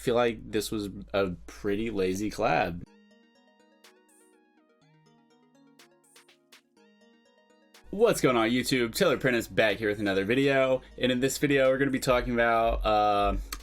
feel like this was a pretty lazy collab. What's going on YouTube? Taylor Prentice back here with another video, and in this video we're going to be talking about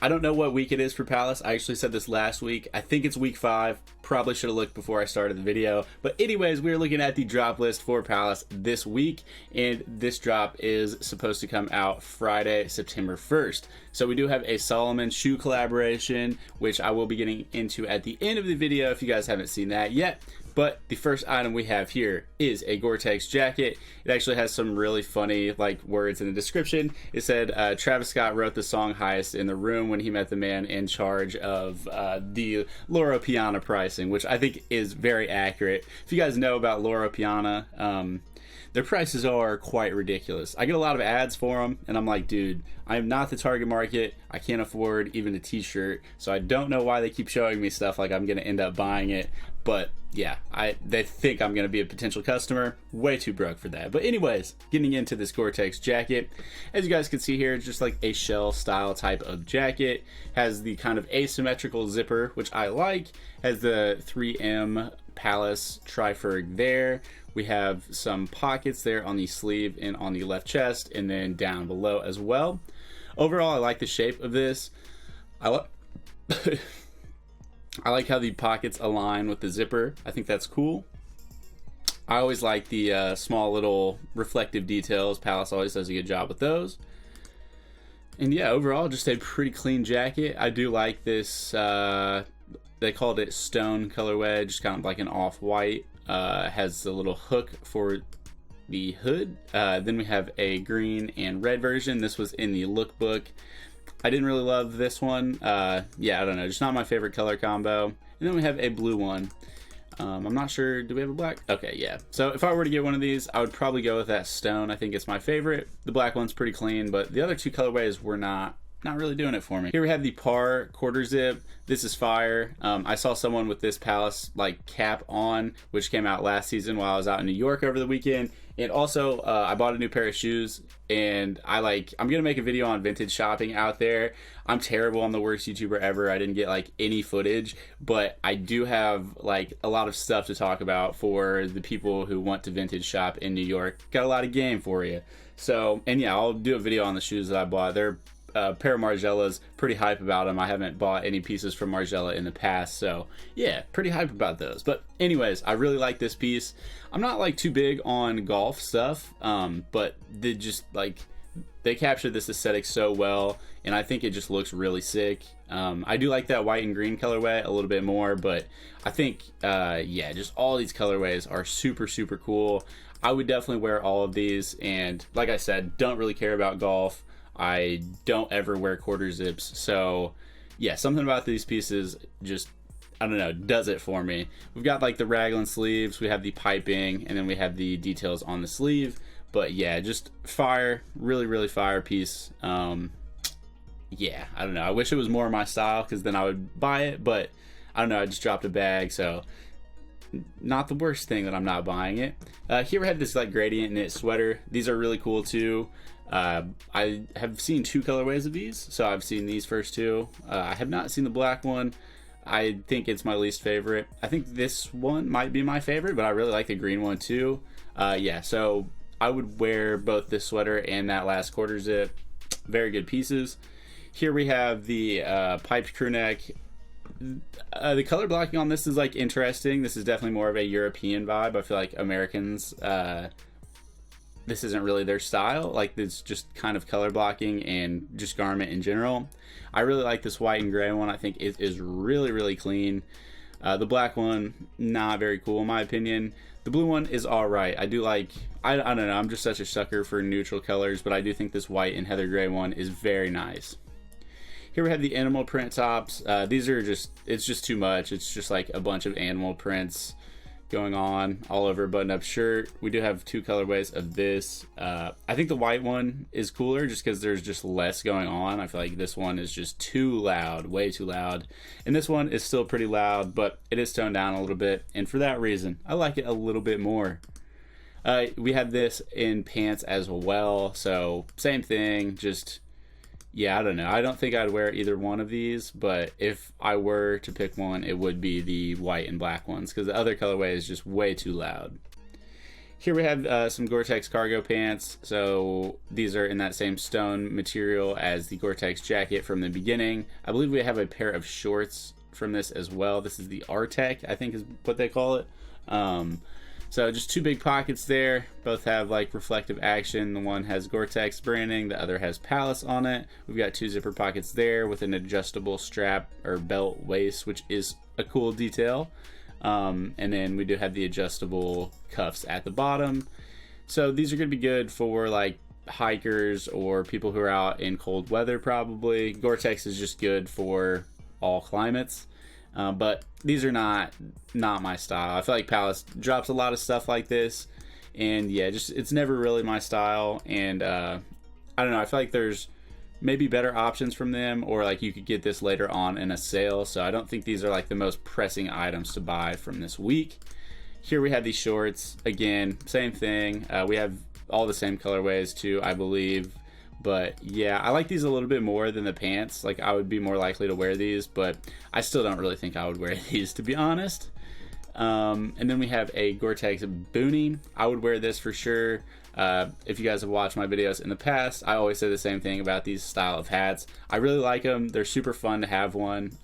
I don't know what week it is for Palace. I actually said this last week. I think it's week 5. Probably should have looked before I started the video, but anyways, we're looking at the drop list for Palace this week, and this drop is supposed to come out Friday, September 1st. So we do have a Salomon shoe collaboration, which I will be getting into at the end of the video if you guys haven't seen that yet. But the first item we have here is a Gore-Tex jacket. It actually has some really funny words in the description. It said Travis Scott wrote the song Highest in the Room when he met the man in charge of the Loro Piana pricing, which I think is very accurate. If you guys know about Loro Piana, their prices are quite ridiculous. I get a lot of ads for them, and I'm like, dude, I am not the target market. I can't afford even a t-shirt, so I don't know why they keep showing me stuff like I'm going to end up buying it. But yeah, they think I'm going to be a potential customer. Way too broke for that. But anyways, getting into this Gore-Tex jacket. As you guys can see here, it's just like a shell style type of jacket. Has the kind of asymmetrical zipper, which I like. Has the 3M Palace triferg there. We have some pockets there on the sleeve and on the left chest, and then down below as well. Overall, I like the shape of this. I like how the pockets align with the zipper. I think that's cool. I always like the small little reflective details. Palace always does a good job with those. And yeah, overall, just a pretty clean jacket. I do like this, they called it stone colorway, just kind of like an off-white. Has a little hook for the hood. Then we have a green and red version. This was in the lookbook. I didn't really love this one. Yeah, I don't know, just not my favorite color combo. And then we have a blue one. I'm not sure, do we have a black? Okay, yeah. So if I were to get one of these, I would probably go with that stone. I think it's my favorite. The black one's pretty clean, but the other two colorways were not really doing it for me. Here we have the Par quarter zip. This is fire. I saw someone with this Palace cap on, which came out last season while I was out in New York over the weekend. And also, I bought a new pair of shoes, and I'm gonna make a video on vintage shopping out there. I'm terrible. I'm the worst YouTuber ever. I didn't get any footage, but I do have a lot of stuff to talk about for the people who want to vintage shop in New York. Got a lot of game for you. So, and yeah, I'll do a video on the shoes that I bought. They're pair of Margielas, pretty hype about them. I haven't bought any pieces from Margiela in the past, so yeah, pretty hype about those. But anyways, I really like this piece. I'm not too big on golf stuff, but they just they captured this aesthetic so well, and I think it just looks really sick. I do like that white and green colorway a little bit more, but I think yeah, just all these colorways are super cool. I would definitely wear all of these, and like I said, don't really care about golf. I don't ever wear quarter zips, so yeah, something about these pieces just, I don't know, does it for me. We've got the raglan sleeves, we have the piping, and then we have the details on the sleeve. But yeah, just fire, really fire piece. Yeah, I don't know, I wish it was more my style, because then I would buy it, but I don't know, I just dropped a bag, so not the worst thing that I'm not buying it. Here we have this gradient knit sweater. These are really cool too. I have seen 2 colorways of these, so I've seen these first 2. I have not seen the black one. I think it's my least favorite. I think this one might be my favorite, but I really like the green one too. Yeah, so I would wear both this sweater and that last quarter zip. Very good pieces. Here we have the piped crew neck. The color blocking on this is interesting. This is definitely more of a European vibe. I feel like Americans, this isn't really their style. It's just kind of color blocking and just garment in general. I really like this white and gray one. I think it is really clean. The black one, not very cool in my opinion. The blue one is all right. I do I don't know, I'm just such a sucker for neutral colors, but I do think this white and heather gray one is very nice. Here we have the animal print tops. These are it's just too much. It's just a bunch of animal prints going on all over a button-up shirt. We do have 2 colorways of this. I think the white one is cooler just because there's just less going on. I feel like this one is just too loud, way too loud. And this one is still pretty loud, but it is toned down a little bit. And for that reason, I like it a little bit more. We have this in pants as well. So same thing, just yeah, I don't know. I don't think I'd wear either one of these, but if I were to pick one, it would be the white and black ones because the other colorway is just way too loud. Here we have some Gore-Tex cargo pants. So these are in that same stone material as the Gore-Tex jacket from the beginning. I believe we have a pair of shorts from this as well. This is the R-Tech, I think is what they call it. So just two big pockets there. Both have like reflective action. The one has Gore-Tex branding, the other has Palace on it. We've got two zipper pockets there with an adjustable strap or belt waist, which is a cool detail. And then we do have the adjustable cuffs at the bottom. So these are going to be good for like hikers or people who are out in cold weather probably. Gore-Tex is just good for all climates. But these are not my style. I feel like Palace drops a lot of stuff like this, and yeah, just it's never really my style. And I don't know. I feel like there's maybe better options from them, or like you could get this later on in a sale. So I don't think these are like the most pressing items to buy from this week. Here we have these shorts. Again, same thing. We have all the same colorways too, I believe. But yeah, I like these a little bit more than the pants. Like I would be more likely to wear these, but I still don't really think I would wear these, to be honest. And then we have a Gore-Tex boonie. I would wear this for sure. If you guys have watched my videos in the past, I always say the same thing about these style of hats. I really like them. They're super fun to have one.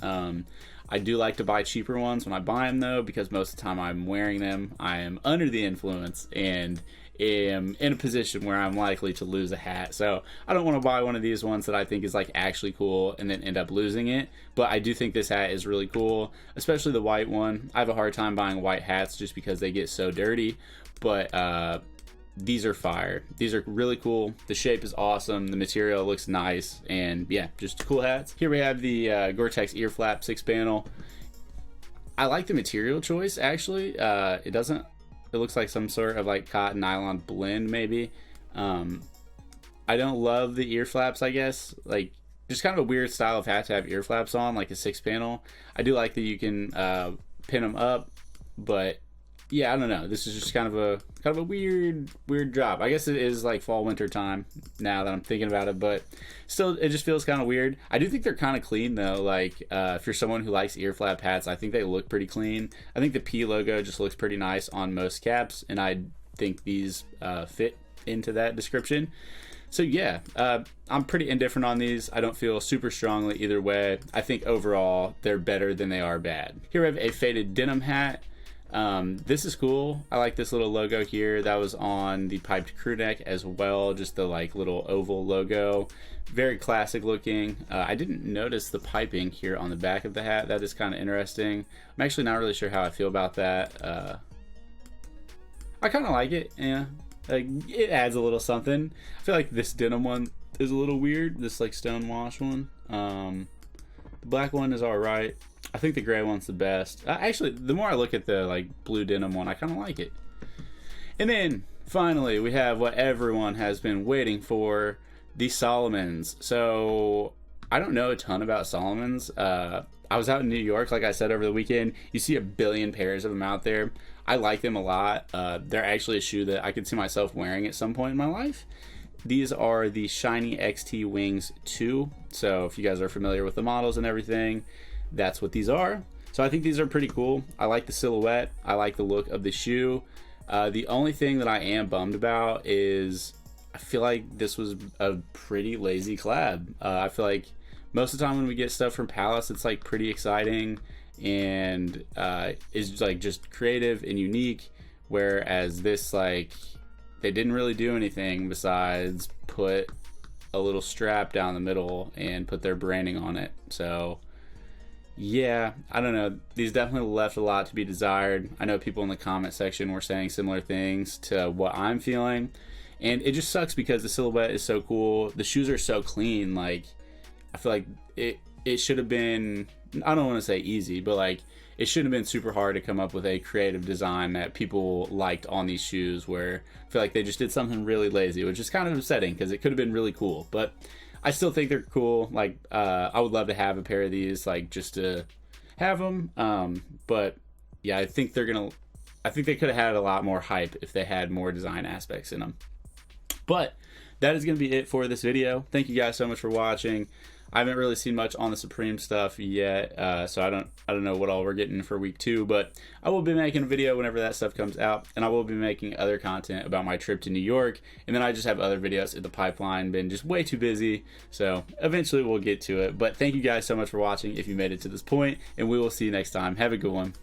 I do like to buy cheaper ones when I buy them though, because most of the time I'm wearing them, I am under the influence and am in a position where I'm likely to lose a hat. So I don't want to buy one of these ones that I think is like actually cool and then end up losing it. But I do think this hat is really cool, especially the white one. I have a hard time buying white hats just because they get so dirty. But these are fire. These are really cool. The shape is awesome. The material looks nice. And yeah, just cool hats. Here we have the Gore-Tex ear flap 6-panel. I like the material choice actually. It looks like some sort of like cotton nylon blend maybe. I don't love the ear flaps, I guess. Like just kind of a weird style of hat to have ear flaps on, like a 6-panel. I do like that you can pin them up, but yeah, I don't know. This is just kind of a weird job. I guess it is like fall winter time now that I'm thinking about it, but still it just feels kind of weird. I do think they're kind of clean though. Like if you're someone who likes ear flap hats, I think they look pretty clean. I think the P logo just looks pretty nice on most caps, and I think these fit into that description. So yeah, I'm pretty indifferent on these. I don't feel super strongly either way. I think overall they're better than they are bad. Here we have a faded denim hat. This is cool. I like this little logo here. That was on the piped crew neck as well, just the like little oval logo. Very classic looking. I didn't notice the piping here on the back of the hat. That is kind of interesting. I'm actually not really sure how I feel about that. I kind of like it. Yeah, like it adds a little something. I feel like this denim one is a little weird, this like stone wash one. The black one is all right. I think the gray one's the best. Actually, the more I look at the like blue denim one, I kind of like it. And then finally, we have what everyone has been waiting for, the Salomons. So I don't know a ton about Salomons. I was out in New York, like I said, over the weekend. You see a billion pairs of them out there. I like them a lot. They're actually a shoe that I could see myself wearing at some point in my life. These are the Shiny XT Wings 2. So if you guys are familiar with the models and everything, that's what these are. So I think these are pretty cool. I like the silhouette. I like the look of the shoe. The only thing that I am bummed about is I feel like this was a pretty lazy collab. I feel like most of the time when we get stuff from Palace, it's like pretty exciting and is like just creative and unique. Whereas this, like, they didn't really do anything besides put a little strap down the middle and put their branding on it. So yeah, I don't know. These definitely left a lot to be desired. I know people in the comment section were saying similar things to what I'm feeling. And it just sucks because the silhouette is so cool. The shoes are so clean. Like, I feel like it should have been, I don't want to say easy, but like it shouldn't have been super hard to come up with a creative design that people liked on these shoes, where I feel like they just did something really lazy, which is kind of upsetting because it could have been really cool. But I still think they're cool. Like, I would love to have a pair of these, like, just to have them. But yeah, I think they could have had a lot more hype if they had more design aspects in them. But that is going to be it for this video. Thank you guys so much for watching. I haven't really seen much on the Supreme stuff yet, so I don't know what all we're getting for week 2, but I will be making a video whenever that stuff comes out, and I will be making other content about my trip to New York, and then I just have other videos in the pipeline. Been just way too busy, so eventually we'll get to it. But thank you guys so much for watching if you made it to this point, and we will see you next time. Have a good one.